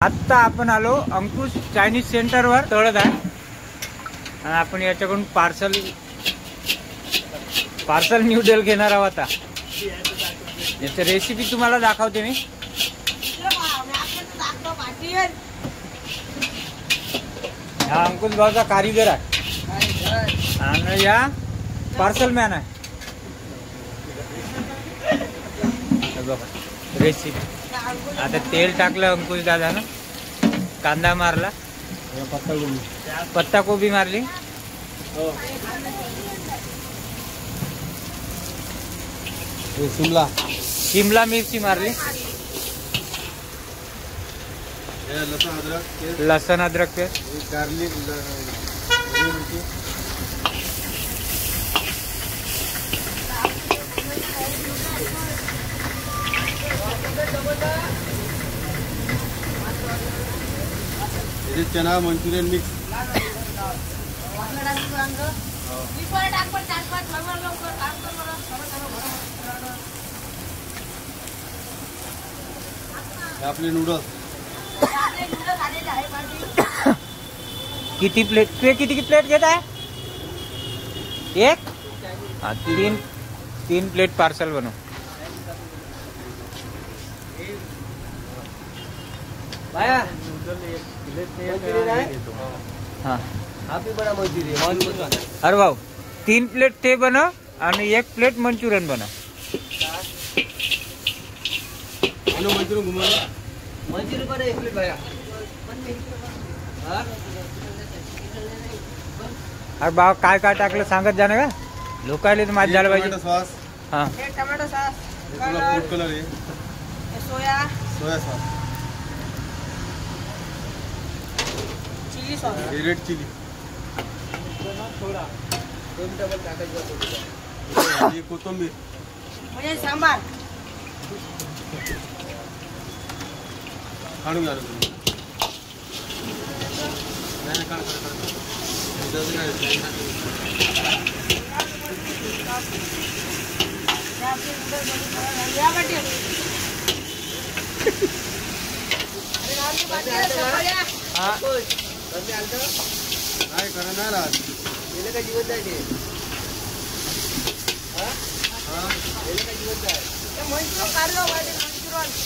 आता आपण आलो अंकुश चायनीज सेंटरवर तळत आहे आणि आपण याच्याकडून पार्सल न्यूडल घेणार आहोत. आता याची रेसिपी तुम्हाला दाखवते मी. हा अंकुश भाऊचा कारीगर आहे आणि या पार्सल मॅन आहे. बघा रेसिपी. आता तेल टाकलं अंकुश दादानं, कांदा मारला, पत्ता कोबी मारली, शिमला मिरची मारली, लसन अदरक पेस्ट, गार्लिक, चना मंचुरियन मिक्स. आपले नूडल्स किती प्लेट? तू किती प्लेट घेत आहे? एक? हा, तीन प्लेट पार्सल बनव. हाँ बड़ा मंचुरियन. अरे भाऊ 3 प्लेट ते बनव आणि 1 प्लेट मंचुरियन बनव. मंचुरियन घुमा मंचुरियन पर 1 प्लेट भैया. अरे भाऊ काय काय टाकलं सांगत जा ना का, लोकायले तर माझं झालं पाहिजे. सॉस, हां टमाटो सॉस, फूड कलर आहे, soya sauce, chilli sauce, red chilli, कोथिंबीर म्हणजे सांबार. काढून घ्या. काय करा नाही राहत गेले का जीवन जायचे.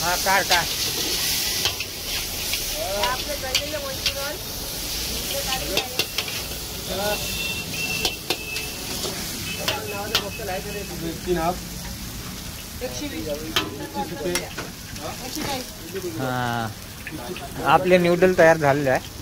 हां काढ काढ. आपले बनलेले मंचुरियन तीन हाफ 120. हां आपले न्यूडल तयार झालेले आहे.